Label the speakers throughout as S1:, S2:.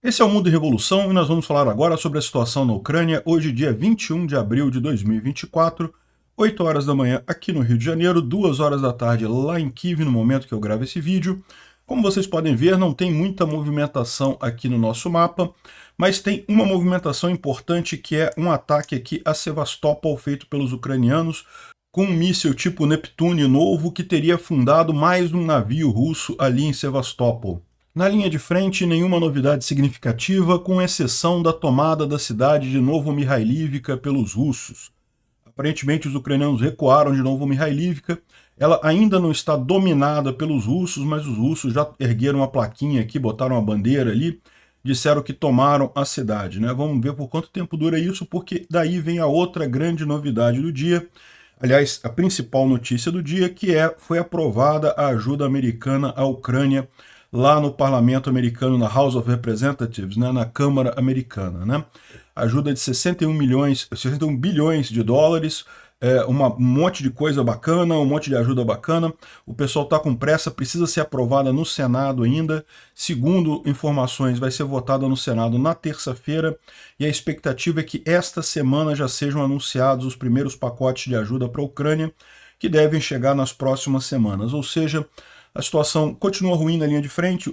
S1: Esse é o Mundo em Revolução e nós vamos falar agora sobre a situação na Ucrânia, hoje dia 21 de abril de 2024, 8 horas da manhã aqui no Rio de Janeiro, 2 horas da tarde lá em Kiev no momento que eu gravo esse vídeo. Como vocês podem ver, não tem muita movimentação aqui no nosso mapa, mas tem uma movimentação importante que é um ataque aqui a Sevastopol feito pelos ucranianos com um míssil tipo Neptune novo que teria afundado mais um navio russo ali em Sevastopol. Na linha de frente, nenhuma novidade significativa, com exceção da tomada da cidade de Novomihailivka pelos russos. Aparentemente, os ucranianos recuaram de Novomihailivka. Ela ainda não está dominada pelos russos, mas os russos já ergueram uma plaquinha aqui, botaram uma bandeira ali, disseram que tomaram a cidade, né? Vamos ver por quanto tempo dura isso, porque daí vem a outra grande novidade do dia. Aliás, a principal notícia do dia, que foi aprovada a ajuda americana à Ucrânia lá no parlamento americano, na House of Representatives, né, na Câmara Americana, né? Ajuda de 61 bilhões de dólares, um monte de coisa bacana, um monte de ajuda bacana. O pessoal está com pressa, precisa ser aprovada no Senado ainda. Segundo informações, vai ser votada no Senado na terça-feira, e a expectativa é que esta semana já sejam anunciados os primeiros pacotes de ajuda para a Ucrânia, que devem chegar nas próximas semanas. Ou seja, a situação continua ruim na linha de frente,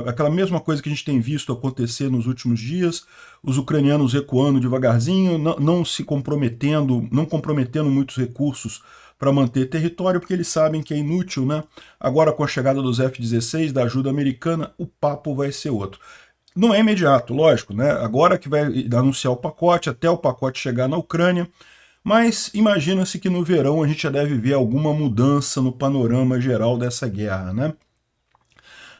S1: aquela mesma coisa que a gente tem visto acontecer nos últimos dias, os ucranianos recuando devagarzinho, não se comprometendo, não comprometendo muitos recursos para manter território, porque eles sabem que é inútil, né? Agora, com a chegada dos F-16, da ajuda americana, o papo vai ser outro. Não é imediato, lógico, né? Agora que vai anunciar o pacote, até o pacote chegar na Ucrânia, mas imagina-se que no verão a gente já deve ver alguma mudança no panorama geral dessa guerra, né?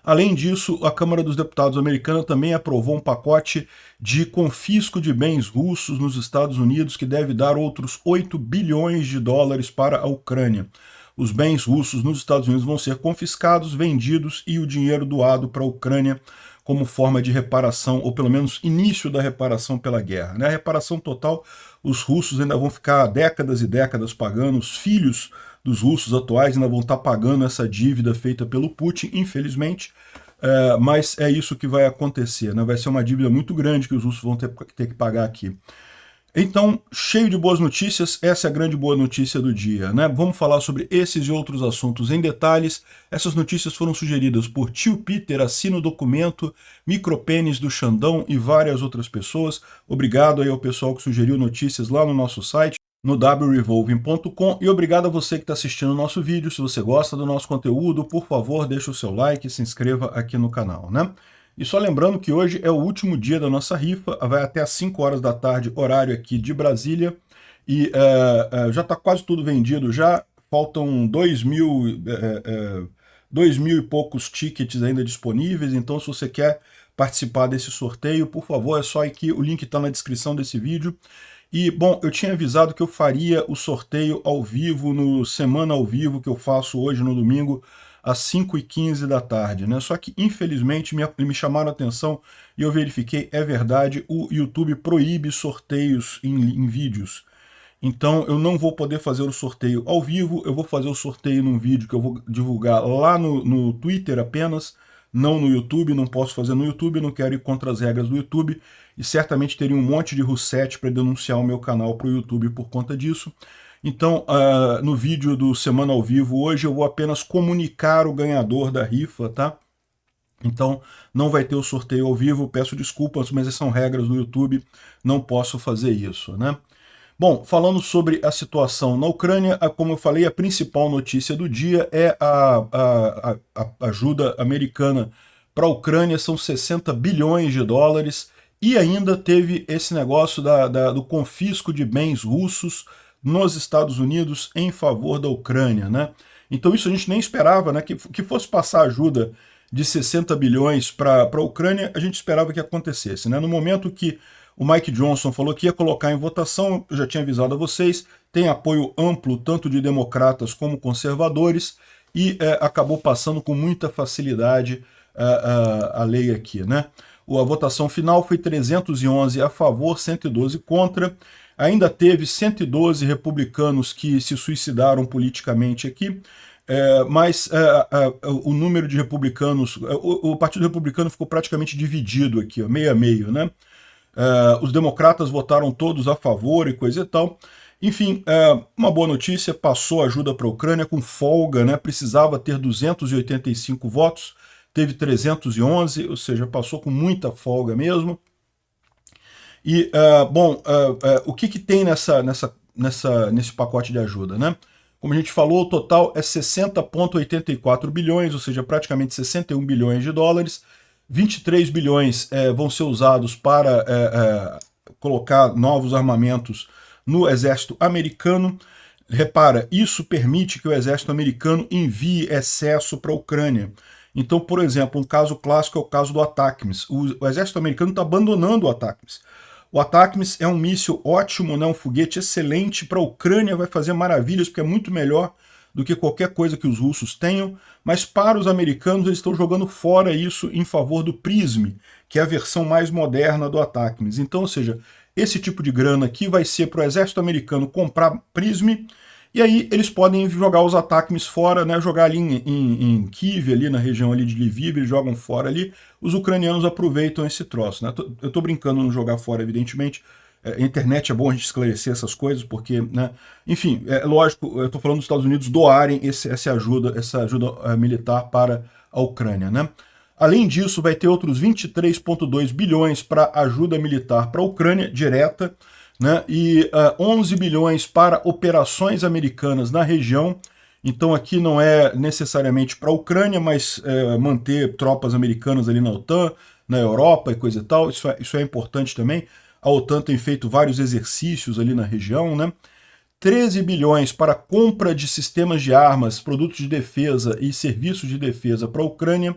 S1: Além disso, a Câmara dos Deputados americana também aprovou um pacote de confisco de bens russos nos Estados Unidos que deve dar outros 8 bilhões de dólares para a Ucrânia. Os bens russos nos Estados Unidos vão ser confiscados, vendidos e o dinheiro doado para a Ucrânia como forma de reparação, ou pelo menos início da reparação pela guerra, né? A reparação total, os russos ainda vão ficar décadas e décadas pagando, os filhos dos russos atuais ainda vão estar pagando essa dívida feita pelo Putin, infelizmente, mas é isso que vai acontecer, né? Vai ser uma dívida muito grande que os russos vão ter que pagar aqui. Então, cheio de boas notícias, essa é a grande boa notícia do dia, né? Vamos falar sobre esses e outros assuntos em detalhes. Essas notícias foram sugeridas por Tio Peter, Assina o Documento, Micropênis do Xandão e várias outras pessoas. Obrigado aí ao pessoal que sugeriu notícias lá no nosso site, no wrevolving.com, e obrigado a você que está assistindo o nosso vídeo. Se você gosta do nosso conteúdo, por favor, deixe o seu like e se inscreva aqui no canal, né? E só lembrando que hoje é o último dia da nossa rifa, vai até às 5 horas da tarde, horário aqui de Brasília, e já está quase tudo vendido já, faltam 2.000 e poucos tickets ainda disponíveis, então se você quer participar desse sorteio, por favor, é só aqui, o link está na descrição desse vídeo. E, bom, eu tinha avisado que eu faria o sorteio ao vivo, no Semana ao Vivo, que eu faço hoje no domingo, às 5h15 da tarde, né? Só que, infelizmente, me chamaram a atenção e eu verifiquei, é verdade, o YouTube proíbe sorteios em vídeos. Então, eu não vou poder fazer o sorteio ao vivo, eu vou fazer o sorteio num vídeo que eu vou divulgar lá no Twitter apenas, não no YouTube, não posso fazer no YouTube, não quero ir contra as regras do YouTube, e certamente teria um monte de russete para denunciar o meu canal para o YouTube por conta disso. Então, no vídeo do Semana ao Vivo hoje, eu vou apenas comunicar o ganhador da rifa, tá? Então, não vai ter o sorteio ao vivo, peço desculpas, mas essas são regras do YouTube, não posso fazer isso, né? Bom, falando sobre a situação na Ucrânia, como eu falei, a principal notícia do dia é a ajuda americana para a Ucrânia, são 60 bilhões de dólares, e ainda teve esse negócio do confisco de bens russos nos Estados Unidos em favor da Ucrânia, né? Então isso a gente nem esperava, né? Que fosse passar ajuda de 60 bilhões para a Ucrânia, a gente esperava que acontecesse, né? No momento que o Mike Johnson falou que ia colocar em votação, eu já tinha avisado a vocês, tem apoio amplo tanto de democratas como conservadores, e acabou passando com muita facilidade a lei aqui, né? A votação final foi 311 a favor, 112 contra. Ainda teve 112 republicanos que se suicidaram politicamente aqui. Mas o número de republicanos, o Partido Republicano ficou praticamente dividido aqui, ó, meio a meio, né? Os democratas votaram todos a favor e coisa e tal. Enfim, uma boa notícia, passou ajuda para a Ucrânia com folga, né? Precisava ter 285 votos, teve 311, ou seja, passou com muita folga mesmo. E, o que tem nesse pacote de ajuda, né? Como a gente falou, o total é 60,84 bilhões, ou seja, praticamente 61 bilhões de dólares. 23 bilhões vão ser usados para colocar novos armamentos no exército americano. Repara, isso permite que o exército americano envie excesso para a Ucrânia. Então, por exemplo, um caso clássico é o caso do ATACMS. O exército americano está abandonando o ATACMS. O ATACMS é um míssil ótimo, né, um foguete excelente para a Ucrânia, vai fazer maravilhas, porque é muito melhor do que qualquer coisa que os russos tenham, mas para os americanos eles estão jogando fora isso em favor do PRISM, que é a versão mais moderna do ATACMS. Então, ou seja, esse tipo de grana aqui vai ser para o exército americano comprar PRISM, e aí eles podem jogar os ATACMS fora, né, jogar ali em Kiev, ali na região ali de Lviv, eles jogam fora ali, os ucranianos aproveitam esse troço. Né? Eu estou brincando em jogar fora, evidentemente. A internet é bom a gente esclarecer essas coisas, porque, né, enfim, é lógico, eu estou falando dos Estados Unidos doarem essa ajuda militar para a Ucrânia. Né? Além disso, vai ter outros 23,2 bilhões para ajuda militar para a Ucrânia, direta, né, e 11 bilhões para operações americanas na região. Então aqui não é necessariamente para a Ucrânia, mas manter tropas americanas ali na OTAN, na Europa e coisa e tal, isso é importante também. A OTAN tem feito vários exercícios ali na região, né? 13 bilhões para compra de sistemas de armas, produtos de defesa e serviços de defesa para a Ucrânia.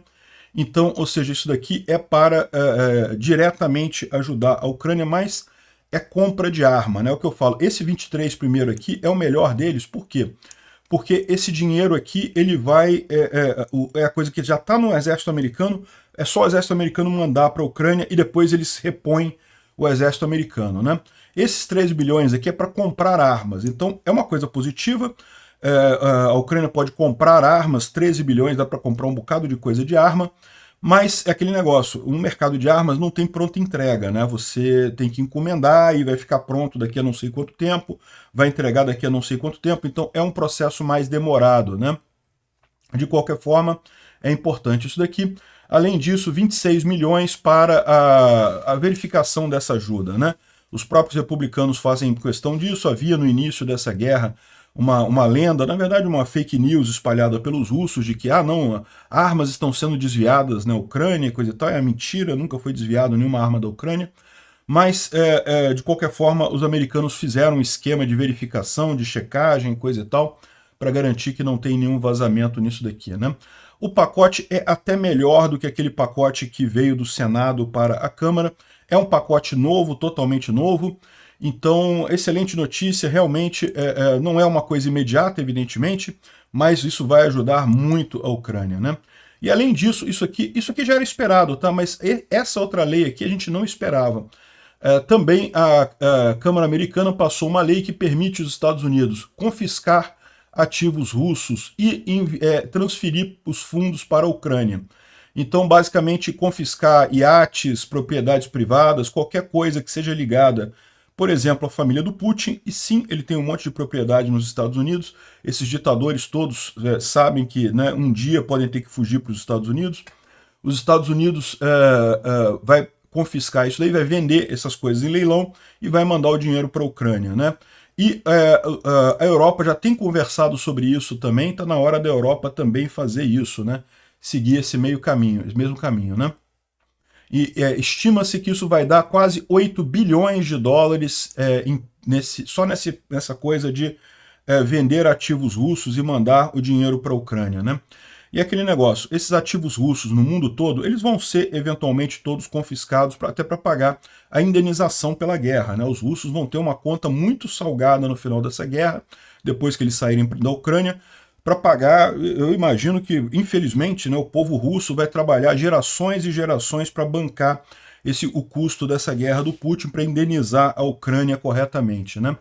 S1: Então, ou seja, isso daqui é para diretamente ajudar a Ucrânia, mas é compra de arma, né? O que eu falo, esse 23 primeiro aqui é o melhor deles, por quê? Porque esse dinheiro aqui, ele vai, é a coisa que já está no exército americano, é só o exército americano mandar para a Ucrânia e depois eles repõem o exército americano, né? Esses 13 bilhões aqui é para comprar armas, então é uma coisa positiva, a Ucrânia pode comprar armas, 13 bilhões dá para comprar um bocado de coisa de arma, mas é aquele negócio, um mercado de armas não tem pronta entrega, né? Você tem que encomendar e vai ficar pronto daqui a não sei quanto tempo, vai entregar daqui a não sei quanto tempo, então é um processo mais demorado, né? De qualquer forma, é importante isso daqui. Além disso, 26 milhões para a verificação dessa ajuda, né? Os próprios republicanos fazem questão disso, havia no início dessa guerra uma lenda, na verdade uma fake news espalhada pelos russos de que, não, armas estão sendo desviadas na Ucrânia, coisa e tal, é mentira, nunca foi desviado nenhuma arma da Ucrânia, mas de qualquer forma os americanos fizeram um esquema de verificação, de checagem, coisa e tal, para garantir que não tem nenhum vazamento nisso daqui, né? O pacote é até melhor do que aquele pacote que veio do Senado para a Câmara, é um pacote novo, totalmente novo. Então, excelente notícia, realmente não é uma coisa imediata, evidentemente, mas isso vai ajudar muito a Ucrânia, né? E além disso, isso aqui já era esperado, tá? Mas essa outra lei aqui a gente não esperava. Também a Câmara Americana passou uma lei que permite os Estados Unidos confiscar ativos russos e transferir os fundos para a Ucrânia. Então, basicamente, confiscar iates, propriedades privadas, qualquer coisa que seja ligada, por exemplo, à família do Putin, e sim, ele tem um monte de propriedade nos Estados Unidos, esses ditadores todos sabem que, né, um dia podem ter que fugir para os Estados Unidos. Os Estados Unidos vai confiscar isso daí, vai vender essas coisas em leilão e vai mandar o dinheiro para a Ucrânia, né? E a Europa já tem conversado sobre isso também, está na hora da Europa também fazer isso, né? Seguir esse mesmo caminho, né? E estima-se que isso vai dar quase 8 bilhões de dólares só nessa coisa de vender ativos russos e mandar o dinheiro para a Ucrânia, né? E aquele negócio, esses ativos russos no mundo todo, eles vão ser eventualmente todos confiscados até para pagar a indenização pela guerra, né? Os russos vão ter uma conta muito salgada no final dessa guerra, depois que eles saírem da Ucrânia, para pagar. Eu imagino que, infelizmente, né, o povo russo vai trabalhar gerações e gerações para bancar o custo dessa guerra do Putin, para indenizar a Ucrânia corretamente, né?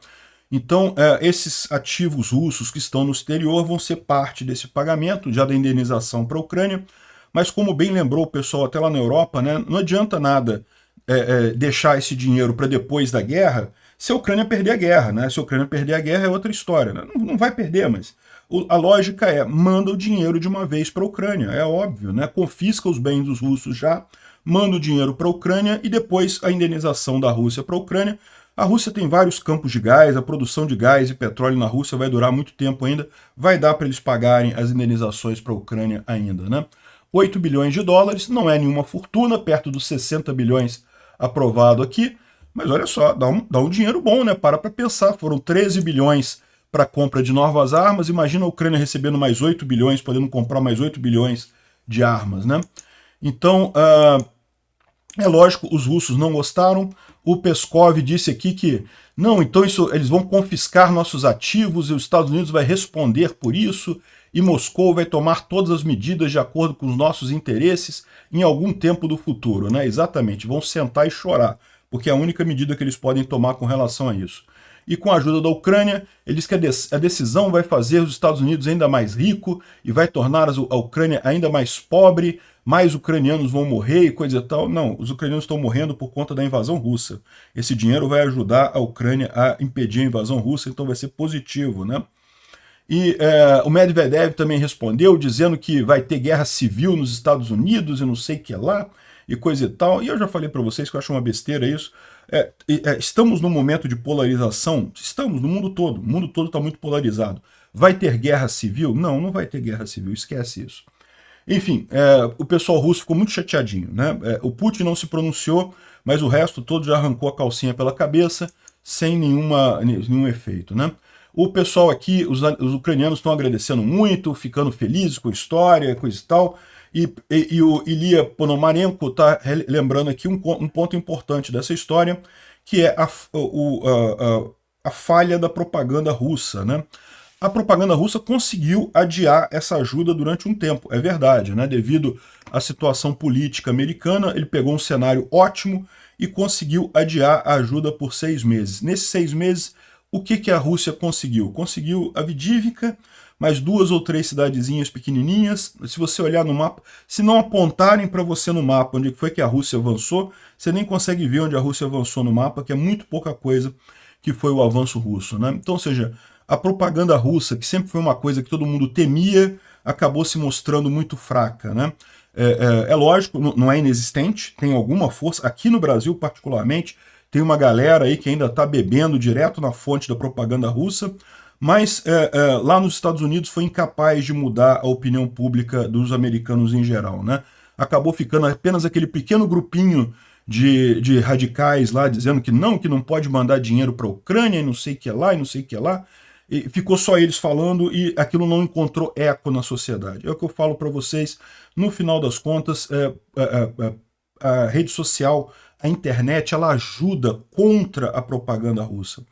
S1: Então, esses ativos russos que estão no exterior vão ser parte desse pagamento, já da indenização para a Ucrânia, mas como bem lembrou o pessoal até lá na Europa, né, não adianta nada deixar esse dinheiro para depois da guerra se a Ucrânia perder a guerra. Né? Se a Ucrânia perder a guerra é outra história. Né? Não vai perder, mas a lógica é, manda o dinheiro de uma vez para a Ucrânia, é óbvio, né? Confisca os bens dos russos já, manda o dinheiro para a Ucrânia e depois a indenização da Rússia para a Ucrânia. A Rússia tem vários campos de gás, a produção de gás e petróleo na Rússia vai durar muito tempo ainda, vai dar para eles pagarem as indenizações para a Ucrânia ainda, né? 8 bilhões de dólares, não é nenhuma fortuna, perto dos 60 bilhões aprovado aqui, mas olha só, dá um dinheiro bom, né? Para pensar, foram 13 bilhões para compra de novas armas, imagina a Ucrânia recebendo mais 8 bilhões, podendo comprar mais 8 bilhões de armas, né? Então, é lógico, os russos não gostaram. O Peskov disse aqui que não, então eles vão confiscar nossos ativos e os Estados Unidos vai responder por isso e Moscou vai tomar todas as medidas de acordo com os nossos interesses em algum tempo do futuro, né? Exatamente, vão sentar e chorar, porque é a única medida que eles podem tomar com relação a isso. E com a ajuda da Ucrânia, eles que a decisão vai fazer os Estados Unidos ainda mais rico e vai tornar a Ucrânia ainda mais pobre, mais ucranianos vão morrer e coisa e tal. Não, os ucranianos estão morrendo por conta da invasão russa. Esse dinheiro vai ajudar a Ucrânia a impedir a invasão russa, então vai ser positivo, né? E o Medvedev também respondeu, dizendo que vai ter guerra civil nos Estados Unidos e não sei o que lá, e coisa e tal. E eu já falei para vocês que eu acho uma besteira isso. Estamos num momento de polarização, estamos no mundo todo. O mundo todo está muito polarizado. Vai ter guerra civil? Não, não vai ter guerra civil, esquece isso. Enfim, o pessoal russo ficou muito chateadinho, né? O Putin não se pronunciou, mas o resto todo já arrancou a calcinha pela cabeça, sem nenhum efeito, né? O pessoal aqui, os ucranianos estão agradecendo muito, ficando felizes com a história, coisa e tal, e o Ilya Ponomarenko está lembrando aqui um ponto importante dessa história, que é a falha da propaganda russa, né? A propaganda russa conseguiu adiar essa ajuda durante um tempo, é verdade, né? Devido à situação política americana, ele pegou um cenário ótimo e conseguiu adiar a ajuda por 6 meses. Nesses 6 meses, o que a Rússia conseguiu? Conseguiu Avdivka, mais 2 ou 3 cidadezinhas pequenininhas. Se você olhar no mapa, se não apontarem para você no mapa onde foi que a Rússia avançou, você nem consegue ver onde a Rússia avançou no mapa, que é muito pouca coisa que foi o avanço russo, né? Então, ou seja, a propaganda russa, que sempre foi uma coisa que todo mundo temia, acabou se mostrando muito fraca, né? É lógico, não é inexistente, tem alguma força. Aqui no Brasil, particularmente, tem uma galera aí que ainda está bebendo direto na fonte da propaganda russa, mas lá nos Estados Unidos foi incapaz de mudar a opinião pública dos americanos em geral, né? Acabou ficando apenas aquele pequeno grupinho de radicais lá dizendo que não pode mandar dinheiro para a Ucrânia e não sei o que lá, e não sei o que lá. E ficou só eles falando e aquilo não encontrou eco na sociedade. É o que eu falo para vocês, no final das contas, a rede social, a internet, ela ajuda contra a propaganda russa.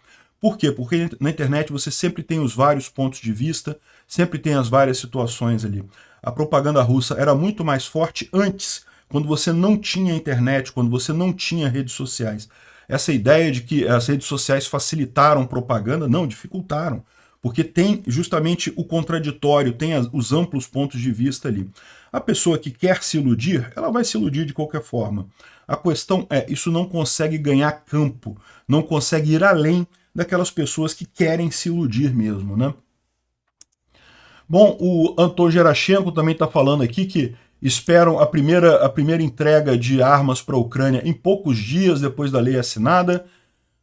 S1: Por quê? Porque na internet você sempre tem os vários pontos de vista, sempre tem as várias situações ali. A propaganda russa era muito mais forte antes, quando você não tinha internet, quando você não tinha redes sociais. Essa ideia de que as redes sociais facilitaram propaganda, não, dificultaram. Porque tem justamente o contraditório, tem os amplos pontos de vista ali. A pessoa que quer se iludir, ela vai se iludir de qualquer forma. A questão é, isso não consegue ganhar campo, não consegue ir além daquelas pessoas que querem se iludir mesmo, né? Bom, o Anton Gerashenko também está falando aqui que esperam a primeira entrega de armas para a Ucrânia em poucos dias depois da lei assinada.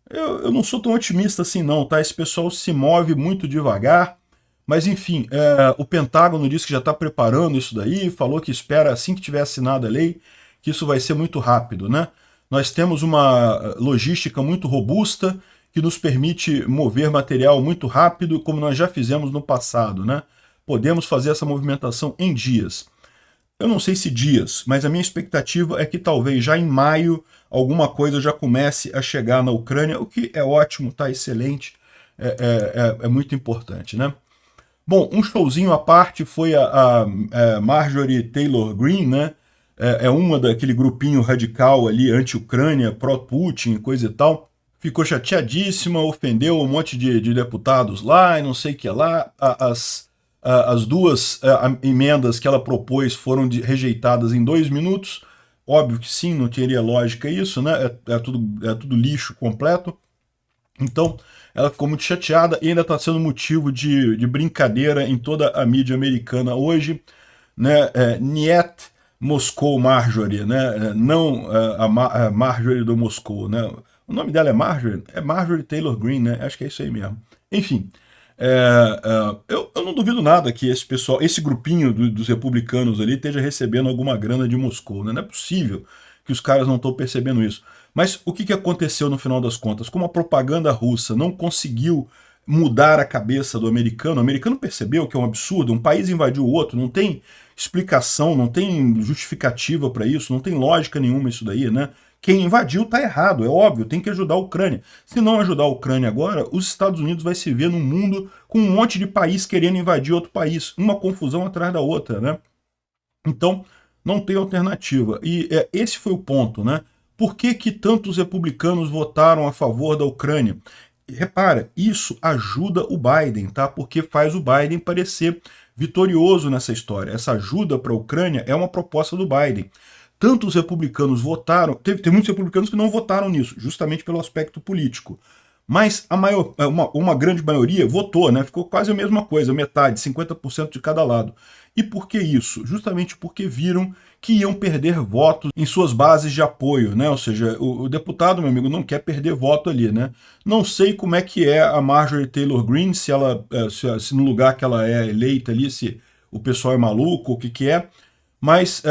S1: Eu não sou tão otimista assim não, tá? Esse pessoal se move muito devagar, mas enfim, o Pentágono disse que já está preparando isso daí, falou que espera assim que tiver assinada a lei, que isso vai ser muito rápido, né? Nós temos uma logística muito robusta que nos permite mover material muito rápido, como nós já fizemos no passado, né? Podemos fazer essa movimentação em dias. Eu não sei se dias, mas a minha expectativa é que talvez já em maio alguma coisa já comece a chegar na Ucrânia, o que é ótimo, tá excelente, é muito importante, né? Bom, um showzinho à parte foi a Marjorie Taylor Greene, né? Uma daquele grupinho radical ali, anti-Ucrânia, pró-Putin, coisa e tal. ficou chateadíssima, ofendeu um monte de deputados lá e não sei o que lá. As duas emendas que ela propôs foram rejeitadas em 2 minutos. Óbvio que sim, não teria lógica isso, né? É tudo lixo completo. Então, ela ficou muito chateada e ainda está sendo motivo de brincadeira em toda a mídia americana hoje, né? Niet Moscou Marjorie, né? Não a Marjorie do Moscou, né? O nome dela é Marjorie Taylor Greene, né? Acho que é isso aí mesmo. Enfim, eu não duvido nada que esse pessoal, esse grupinho dos republicanos ali esteja recebendo alguma grana de Moscou, né? Não é possível que os caras não estão percebendo isso. Mas o que aconteceu no final das contas? Como a propaganda russa não conseguiu mudar a cabeça do americano, o americano percebeu que é um absurdo, um país invadiu o outro, não tem explicação, não tem justificativa para isso, não tem lógica nenhuma isso daí, né? Quem invadiu está errado, é óbvio, tem que ajudar a Ucrânia. Se não ajudar a Ucrânia agora, os Estados Unidos vai se ver num mundo com um monte de país querendo invadir outro país, uma confusão atrás da outra, né? Então, não tem alternativa. E esse foi o ponto, né? Por que tantos republicanos votaram a favor da Ucrânia? Repara, isso ajuda o Biden, tá? Porque faz o Biden parecer vitorioso nessa história. Essa ajuda para a Ucrânia é uma proposta do Biden. Tantos republicanos votaram, tem muitos republicanos que não votaram nisso, justamente pelo aspecto político. Mas uma grande maioria votou, né? Ficou quase a mesma coisa, metade, 50% de cada lado. E por que isso? Justamente porque viram que iam perder votos em suas bases de apoio, né? Ou seja, o deputado, meu amigo, não quer perder voto ali, né? Não sei como é que é a Marjorie Taylor Greene, se no lugar que ela é eleita ali, se o pessoal é maluco, o que é. Mas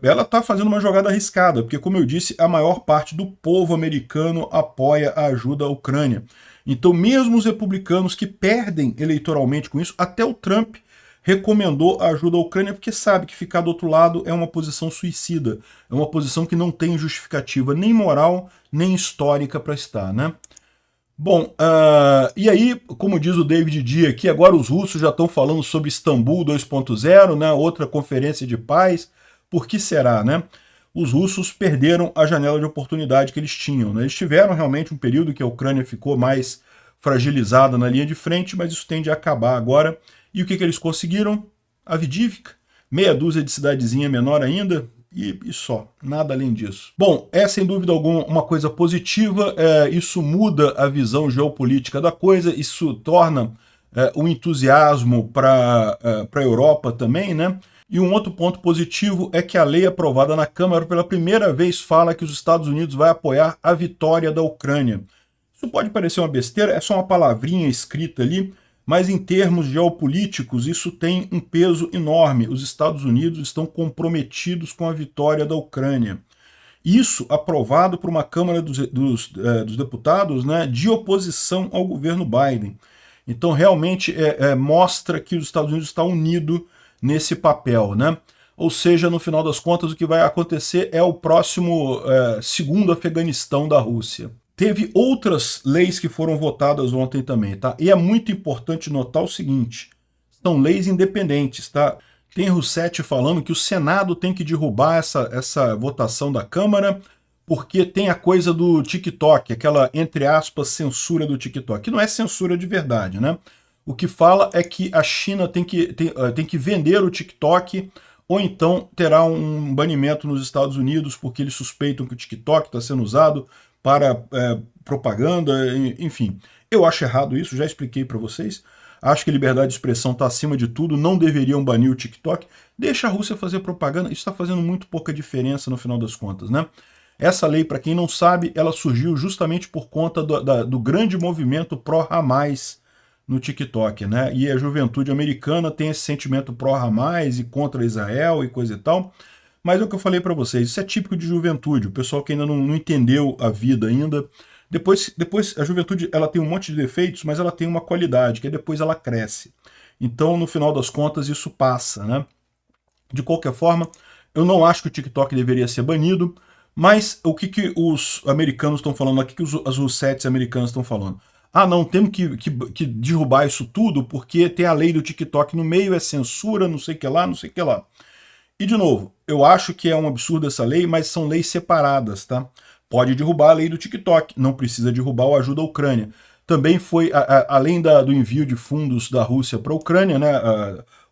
S1: ela está fazendo uma jogada arriscada, porque, como eu disse, a maior parte do povo americano apoia a ajuda à Ucrânia. Então, mesmo os republicanos que perdem eleitoralmente com isso, até o Trump recomendou a ajuda à Ucrânia, porque sabe que ficar do outro lado é uma posição suicida, é uma posição que não tem justificativa nem moral, nem histórica para estar, né? Bom, e aí, como diz o David D aqui, agora os russos já estão falando sobre Istambul 2.0, né, outra conferência de paz. Por que será, né? Os russos perderam a janela de oportunidade que eles tinham, né? Eles tiveram realmente um período que a Ucrânia ficou mais fragilizada na linha de frente, mas isso tende a acabar agora. E o que eles conseguiram? Avdivka, meia dúzia de cidadezinha menor ainda, e só, nada além disso. Bom, é sem dúvida alguma uma coisa positiva, isso muda a visão geopolítica da coisa, isso torna um entusiasmo para a Europa também, né? E um outro ponto positivo é que a lei aprovada na Câmara pela primeira vez fala que os Estados Unidos vai apoiar a vitória da Ucrânia. Isso pode parecer uma besteira, é só uma palavrinha escrita ali, mas em termos geopolíticos isso tem um peso enorme. Os Estados Unidos estão comprometidos com a vitória da Ucrânia. Isso aprovado por uma Câmara dos Deputados, né, de oposição ao governo Biden. Então realmente mostra que os Estados Unidos estão unidos nesse papel, né? Ou seja, no final das contas, o que vai acontecer é o próximo segundo Afeganistão da Rússia. Teve outras leis que foram votadas ontem também, tá? E é muito importante notar o seguinte, são leis independentes, tá? Tem Rousseff falando que o Senado tem que derrubar essa votação da Câmara, porque tem a coisa do TikTok, aquela, entre aspas, censura do TikTok, que não é censura de verdade, né? O que fala é que a China tem que vender o TikTok, ou então terá um banimento nos Estados Unidos, porque eles suspeitam que o TikTok está sendo usado para propaganda, enfim. Eu acho errado isso, já expliquei para vocês. Acho que liberdade de expressão está acima de tudo, não deveriam banir o TikTok. Deixa a Rússia fazer propaganda, isso está fazendo muito pouca diferença no final das contas, né? Essa lei, para quem não sabe, ela surgiu justamente por conta do grande movimento pró-Hamas no TikTok, né? E a juventude americana tem esse sentimento pró-Hamas e contra Israel e coisa e tal. Mas é o que eu falei para vocês, isso é típico de juventude, o pessoal que ainda não entendeu a vida ainda. Depois a juventude ela tem um monte de defeitos, mas ela tem uma qualidade, que depois ela cresce. Então, no final das contas, isso passa, né? De qualquer forma, eu não acho que o TikTok deveria ser banido, mas o que os americanos estão falando aqui, que as Russettes americanas estão falando? Ah, não, temos que derrubar isso tudo, porque tem a lei do TikTok no meio, é censura, não sei o que lá, não sei o que lá. E, de novo, eu acho que é um absurdo essa lei, mas são leis separadas, tá? pode derrubar a lei do TikTok, não precisa derrubar o Ajuda a Ucrânia. Também foi, além do envio de fundos da Rússia para a Ucrânia, né,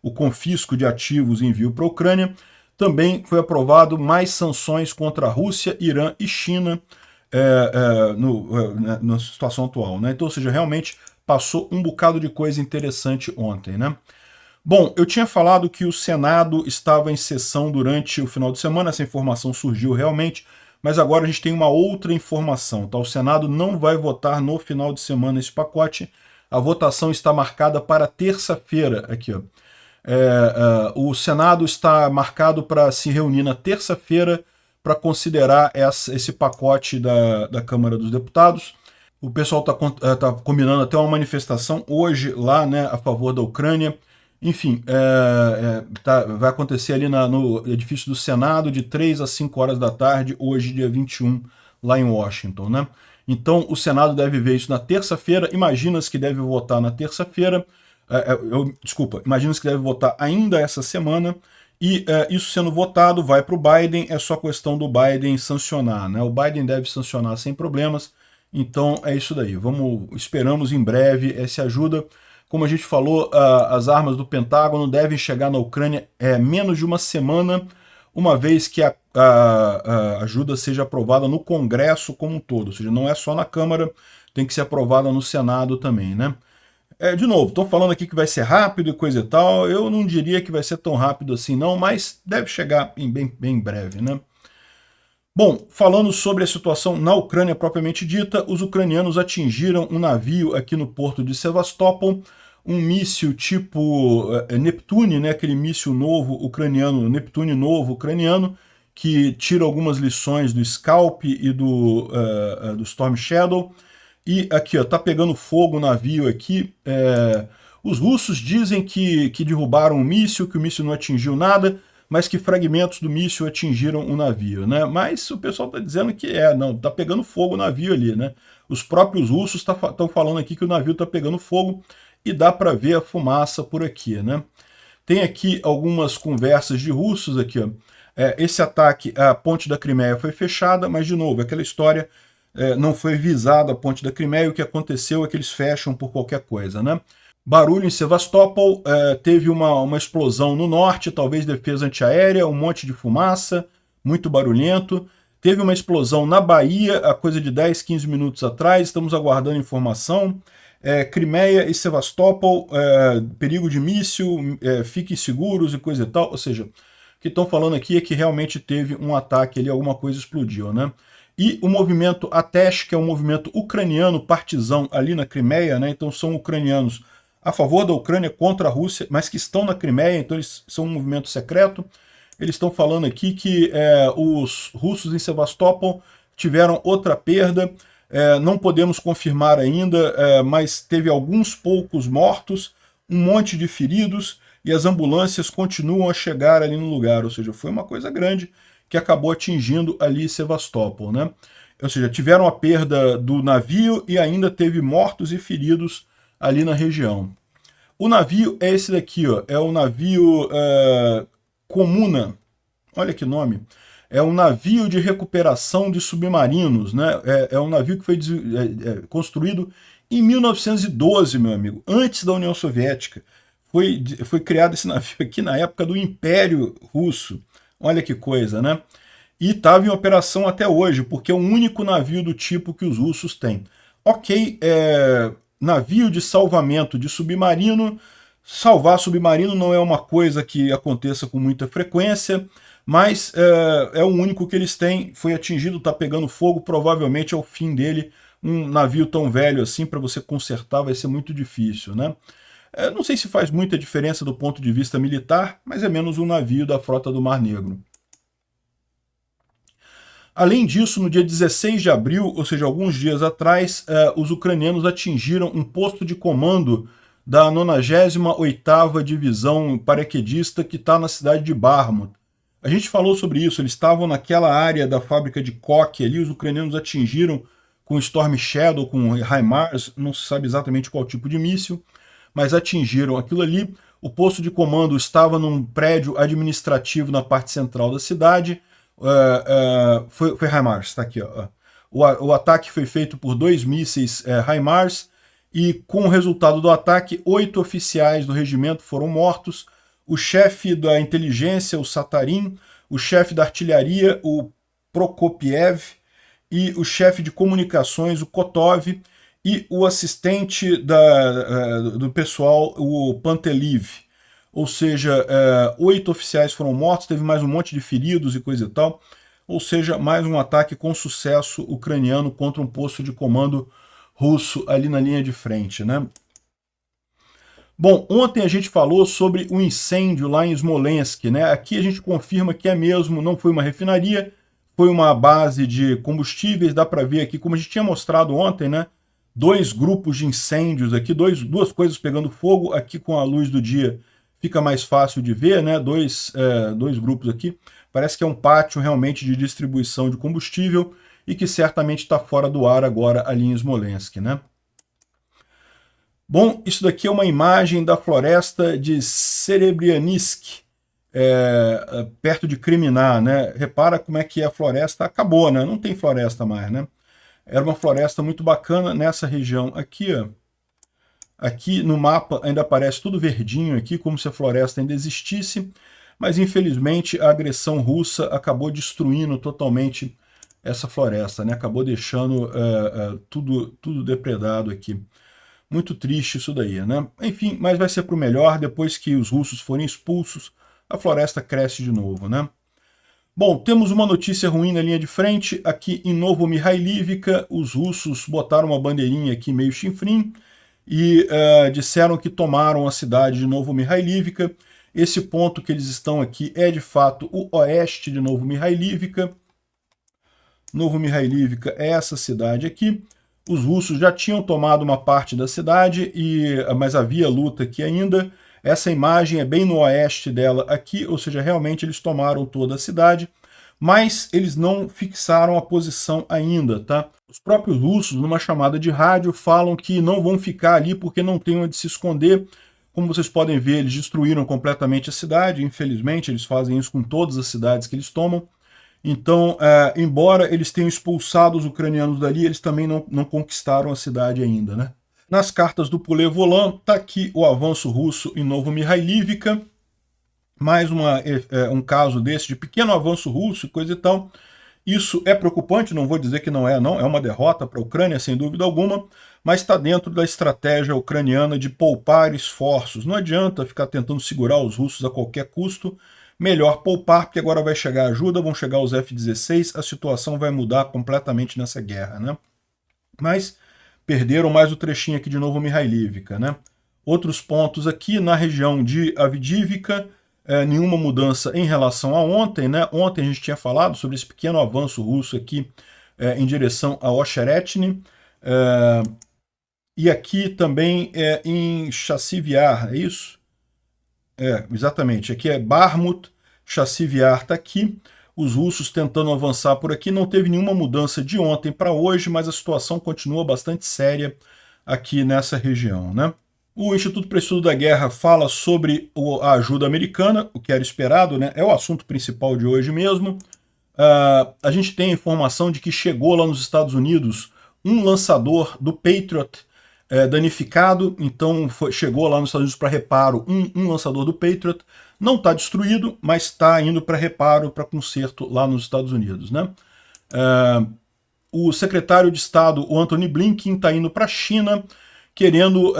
S1: o confisco de ativos e envio para a Ucrânia, também foi aprovado mais sanções contra a Rússia, Irã e China na situação atual, né? Então, ou seja, realmente passou um bocado de coisa interessante ontem, né? Bom, eu tinha falado que o Senado estava em sessão durante o final de semana, essa informação surgiu realmente, mas agora a gente tem uma outra informação, tá? O Senado não vai votar no final de semana esse pacote, a votação está marcada para terça-feira, aqui, ó. O Senado está marcado para se reunir na terça-feira para considerar esse pacote da Câmara dos Deputados. O pessoal tá combinando até uma manifestação hoje lá, né, a favor da Ucrânia. Enfim, vai acontecer ali no edifício do Senado de 3 às 5 horas da tarde, hoje, dia 21, lá em Washington, né? Então, o Senado deve ver isso na terça-feira. Imagina-se que deve votar na terça-feira. Imagina-se que deve votar ainda essa semana. E isso sendo votado, vai para o Biden. É só questão do Biden sancionar, né? O Biden deve sancionar sem problemas. Então, é isso daí. Esperamos em breve essa ajuda. Como a gente falou, as armas do Pentágono devem chegar na Ucrânia menos de uma semana, uma vez que a ajuda seja aprovada no Congresso como um todo. Ou seja, não é só na Câmara, tem que ser aprovada no Senado também, né? De novo, estou falando aqui que vai ser rápido e coisa e tal. Eu não diria que vai ser tão rápido assim não, mas deve chegar bem breve, né? Bom, falando sobre a situação na Ucrânia propriamente dita, os ucranianos atingiram um navio aqui no porto de Sevastopol, um míssil tipo Neptune, né, aquele míssil novo ucraniano, Neptune novo ucraniano, que tira algumas lições do Scalp e do Storm Shadow. E aqui, ó, tá pegando fogo o navio aqui. Os russos dizem que derrubaram o míssil, que o míssil não atingiu nada, mas que fragmentos do míssil atingiram o navio, né? Mas o pessoal está dizendo que não, tá pegando fogo o navio ali, né? Os próprios russos estão falando aqui que o navio está pegando fogo e dá para ver a fumaça por aqui, né? Tem aqui algumas conversas de russos aqui, ó. Esse ataque, a ponte da Crimeia foi fechada, mas de novo, aquela história, não foi visada a ponte da Crimeia, o que aconteceu é que eles fecham por qualquer coisa, né? Barulho em Sevastopol, teve uma explosão no norte, talvez defesa antiaérea, um monte de fumaça, muito barulhento. Teve uma explosão na Bahia, há coisa de 10, 15 minutos atrás, estamos aguardando informação. Crimeia e Sevastopol, perigo de míssil, fiquem seguros e coisa e tal. Ou seja, o que estão falando aqui é que realmente teve um ataque ali, alguma coisa explodiu, né? E o movimento Atesh, que é um movimento ucraniano partisão ali na Crimeia, né? Então são ucranianos a favor da Ucrânia contra a Rússia, mas que estão na Crimeia, então eles são um movimento secreto. Eles estão falando aqui que os russos em Sevastopol tiveram outra perda, não podemos confirmar ainda, mas teve alguns poucos mortos, um monte de feridos, e as ambulâncias continuam a chegar ali no lugar, ou seja, foi uma coisa grande que acabou atingindo ali Sevastopol, né? Ou seja, tiveram a perda do navio e ainda teve mortos e feridos ali na região. O navio é esse daqui, ó, é o navio Comuna, olha que nome, é um navio de recuperação de submarinos, né? É um navio que foi construído em 1912, meu amigo, antes da União Soviética. Foi criado esse navio aqui na época do Império Russo, olha que coisa, né? E estava em operação até hoje, porque é o único navio do tipo que os russos têm. Ok, navio de salvamento de submarino. Salvar submarino não é uma coisa que aconteça com muita frequência, mas é o único que eles têm. Foi atingido, está pegando fogo, provavelmente é o fim dele. Um navio tão velho assim, para você consertar, vai ser muito difícil, né? Não sei se faz muita diferença do ponto de vista militar, mas é menos um navio da frota do Mar Negro. Além disso, no dia 16 de abril, ou seja, alguns dias atrás, os ucranianos atingiram um posto de comando da 98ª Divisão Paraquedista, que está na cidade de Bakhmut. A gente falou sobre isso, eles estavam naquela área da fábrica de coque ali, os ucranianos atingiram com Storm Shadow, com HIMARS, não se sabe exatamente qual tipo de míssil, mas atingiram aquilo ali. O posto de comando estava num prédio administrativo na parte central da cidade. Foi HIMARS, está aqui, ó. O ataque foi feito por 2 mísseis HIMARS, e com o resultado do ataque, 8 oficiais do regimento foram mortos, o chefe da inteligência, o Satarin, o chefe da artilharia, o Prokopiev, e o chefe de comunicações, o Kotov, e o assistente do pessoal, o Panteliv. Ou seja, 8 oficiais foram mortos, teve mais um monte de feridos e coisa e tal. Ou seja, mais um ataque com sucesso ucraniano contra um posto de comando russo ali na linha de frente, né? Bom, ontem a gente falou sobre o incêndio lá em Smolensk, né? Aqui a gente confirma que é mesmo, não foi uma refinaria, foi uma base de combustíveis, dá para ver aqui, como a gente tinha mostrado ontem, né? 2 grupos de incêndios aqui, duas coisas pegando fogo, aqui com a luz do dia fica mais fácil de ver, né? Dois grupos aqui, parece que é um pátio realmente de distribuição de combustível e que certamente está fora do ar agora ali em Smolensk, né? Bom, isso daqui é uma imagem da floresta de Serebriansk, perto de Kriminá, né? Repara como é que a floresta acabou, né? Não tem floresta mais, né? Era uma floresta muito bacana nessa região aqui, ó. Aqui no mapa ainda aparece tudo verdinho aqui, como se a floresta ainda existisse, mas infelizmente a agressão russa acabou destruindo totalmente essa floresta, né? Acabou deixando tudo depredado aqui. Muito triste isso daí, né? Enfim, mas vai ser para o melhor, depois que os russos forem expulsos, a floresta cresce de novo, né? Bom, temos uma notícia ruim na linha de frente. Aqui em Novomihailivka, os russos botaram uma bandeirinha aqui meio chinfrim e disseram que tomaram a cidade de Novomihailivka. Esse ponto que eles estão aqui é de fato o oeste de Novomihailivka. Novomihailivka é essa cidade aqui. Os russos já tinham tomado uma parte da cidade, mas havia luta aqui ainda. Essa imagem é bem no oeste dela aqui, ou seja, realmente eles tomaram toda a cidade, mas eles não fixaram a posição ainda, tá? Os próprios russos, numa chamada de rádio, falam que não vão ficar ali porque não tem onde se esconder. Como vocês podem ver, eles destruíram completamente a cidade, infelizmente eles fazem isso com todas as cidades que eles tomam. Então, embora eles tenham expulsado os ucranianos dali, eles também não conquistaram a cidade ainda, né? Nas cartas do Poulet Volant, está aqui o avanço russo em Novomihailivka, mais um caso desse de pequeno avanço russo e coisa e tal. Isso é preocupante, não vou dizer que não, é uma derrota para a Ucrânia, sem dúvida alguma, mas está dentro da estratégia ucraniana de poupar esforços. Não adianta ficar tentando segurar os russos a qualquer custo, melhor poupar, porque agora vai chegar ajuda, vão chegar os F-16, a situação vai mudar completamente nessa guerra, né? Mas perderam mais o trechinho aqui de Novomihailivka, né? Outros pontos aqui na região de Avdiivka, nenhuma mudança em relação a ontem, né? Ontem a gente tinha falado sobre esse pequeno avanço russo aqui em direção a Ocheretny, e aqui também em Chassivyar, é isso? Exatamente, aqui é Barmut, Chassivyar está aqui, os russos tentando avançar por aqui, não teve nenhuma mudança de ontem para hoje, mas a situação continua bastante séria aqui nessa região, né? O Instituto para o Estudo da Guerra fala sobre a ajuda americana, o que era esperado, né? É o assunto principal de hoje mesmo. A gente tem a informação de que chegou lá nos Estados Unidos um lançador do Patriot danificado, então chegou lá nos Estados Unidos para reparo um lançador do Patriot, não está destruído, mas está indo para reparo, para conserto lá nos Estados Unidos, né? O secretário de Estado, o Antony Blinken, está indo para a China, querendo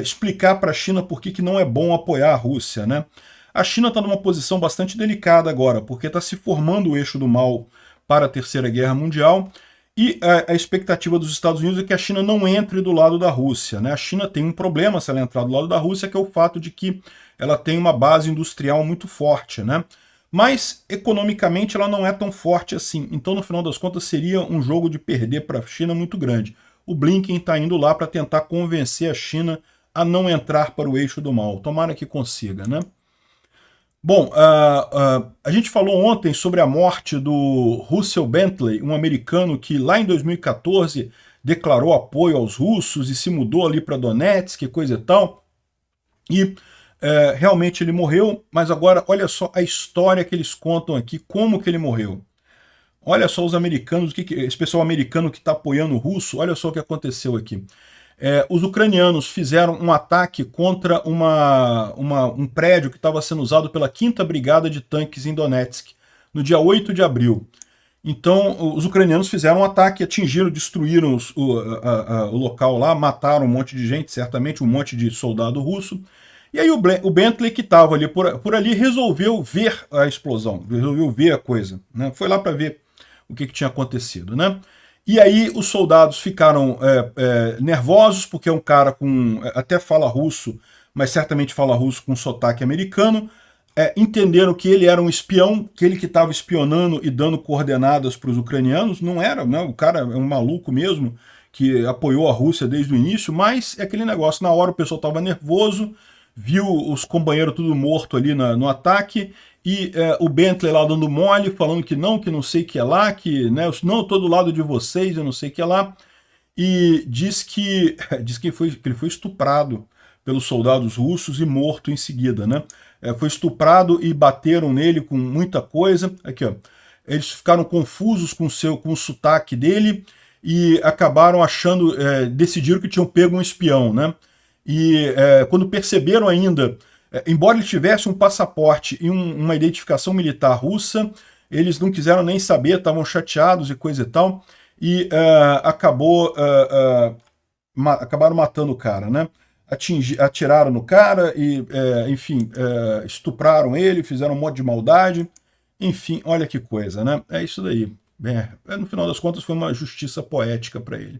S1: explicar para a China por que não é bom apoiar a Rússia, né? A China está numa posição bastante delicada agora, porque está se formando o eixo do mal para a Terceira Guerra Mundial, e a expectativa dos Estados Unidos é que a China não entre do lado da Rússia, né? A China tem um problema se ela entrar do lado da Rússia, que é o fato de que ela tem uma base industrial muito forte, né? Mas, economicamente, ela não é tão forte assim. Então, no final das contas, seria um jogo de perder para a China muito grande. O Blinken está indo lá para tentar convencer a China a não entrar para o eixo do mal. Tomara que consiga, né? Bom, a gente falou ontem sobre a morte do Russell Bentley, um americano que lá em 2014 declarou apoio aos russos e se mudou ali para Donetsk e coisa e tal. E realmente ele morreu, mas agora olha só a história que eles contam aqui, como que ele morreu. Olha só os americanos, esse pessoal americano que está apoiando o russo, olha só o que aconteceu aqui. Os ucranianos fizeram um ataque contra um prédio que estava sendo usado pela 5ª Brigada de Tanques em Donetsk, no dia 8 de abril. Então, os ucranianos fizeram um ataque, atingiram, destruíram o local lá, mataram um monte de gente, certamente um monte de soldado russo. E aí o Bentley, que estava ali por ali, resolveu ver a explosão, resolveu ver a coisa, né? Foi lá para ver o que tinha acontecido, né? E aí os soldados ficaram nervosos, porque é um cara até fala russo, mas certamente fala russo com sotaque americano. Entenderam que ele era um espião, que ele que estava espionando e dando coordenadas para os ucranianos. Não era, né? O cara é um maluco mesmo, que apoiou a Rússia desde o início, mas é aquele negócio, na hora o pessoal estava nervoso, viu os companheiros tudo morto ali no ataque, e o Bentley lá dando mole, falando que não sei o que é lá, que né, não, eu tô do lado de vocês, eu não sei o que é lá, e diz que ele foi estuprado pelos soldados russos e morto em seguida, né? Foi estuprado e bateram nele com muita coisa. Aqui, ó. Eles ficaram confusos com o sotaque dele e acabaram achando, decidiram que tinham pego um espião, né? E quando perceberam ainda, embora ele tivesse um passaporte e uma identificação militar russa, eles não quiseram nem saber, estavam chateados e coisa e tal, e acabaram matando o cara, né? Atiraram no cara e, enfim, estupraram ele, fizeram um monte de maldade. Enfim, olha que coisa, né? É isso daí. No final das contas, foi uma justiça poética para ele.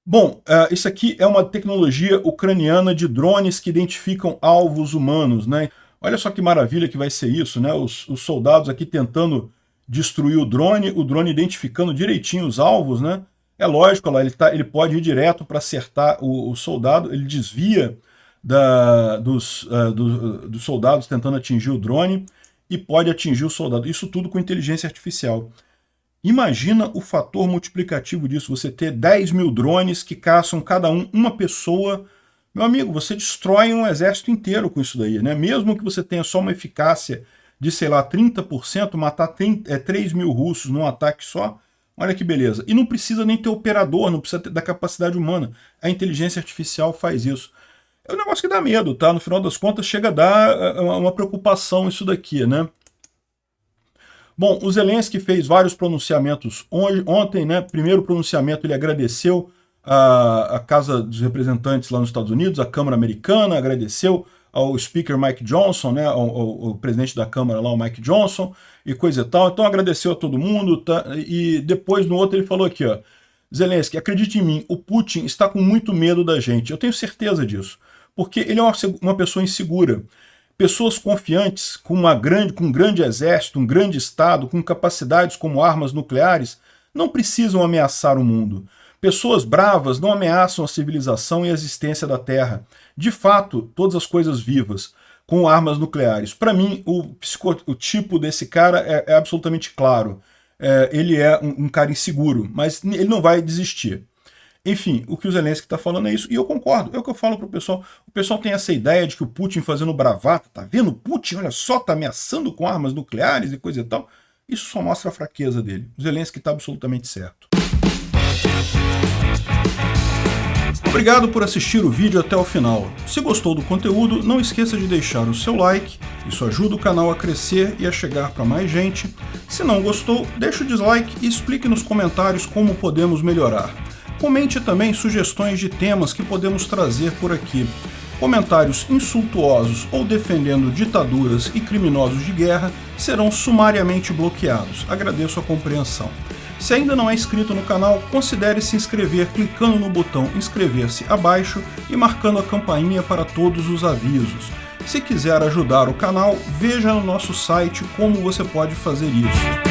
S1: Bom, isso aqui é uma tecnologia ucraniana de drones que identificam alvos humanos, né? Olha só que maravilha que vai ser isso, né? Os soldados aqui tentando destruir o drone identificando direitinho os alvos, né? É lógico, lá ele pode ir direto para acertar o soldado, ele desvia dos soldados tentando atingir o drone e pode atingir o soldado. Isso tudo com inteligência artificial. Imagina o fator multiplicativo disso, você ter 10 mil drones que caçam cada uma pessoa. Meu amigo, você destrói um exército inteiro com isso daí, né? Mesmo que você tenha só uma eficácia de, sei lá, 30%, matar 3 mil russos num ataque só, olha que beleza. E não precisa nem ter operador, não precisa da capacidade humana. A inteligência artificial faz isso. É um negócio que dá medo, tá? No final das contas, chega a dar uma preocupação isso daqui, né? Bom, o Zelensky fez vários pronunciamentos ontem, né? Primeiro pronunciamento, ele agradeceu a Casa dos Representantes lá nos Estados Unidos, a Câmara Americana, agradeceu ao Speaker Mike Johnson, né, ao presidente da Câmara lá, o Mike Johnson, e coisa e tal. Então agradeceu a todo mundo, tá? E depois no outro ele falou aqui, ó, Zelensky, acredite em mim, o Putin está com muito medo da gente. Eu tenho certeza disso, porque ele é uma pessoa insegura. Pessoas confiantes, com um grande exército, um grande Estado, com capacidades como armas nucleares, não precisam ameaçar o mundo. Pessoas bravas não ameaçam a civilização e a existência da Terra. De fato, todas as coisas vivas, com armas nucleares. Para mim, o tipo desse cara é absolutamente claro. Ele é um cara inseguro, mas ele não vai desistir. Enfim, o que o Zelensky está falando é isso, e eu concordo, é o que eu falo para o pessoal. O pessoal tem essa ideia de que o Putin fazendo bravata, tá vendo? O Putin, olha só, tá ameaçando com armas nucleares e coisa e tal. Isso só mostra a fraqueza dele. O Zelensky está absolutamente certo. Obrigado por assistir o vídeo até o final. Se gostou do conteúdo, não esqueça de deixar o seu like, isso ajuda o canal a crescer e a chegar para mais gente. Se não gostou, deixe o dislike e explique nos comentários como podemos melhorar. Comente também sugestões de temas que podemos trazer por aqui. Comentários insultuosos ou defendendo ditaduras e criminosos de guerra serão sumariamente bloqueados. Agradeço a compreensão. Se ainda não é inscrito no canal, considere se inscrever clicando no botão inscrever-se abaixo e marcando a campainha para todos os avisos. Se quiser ajudar o canal, veja no nosso site como você pode fazer isso.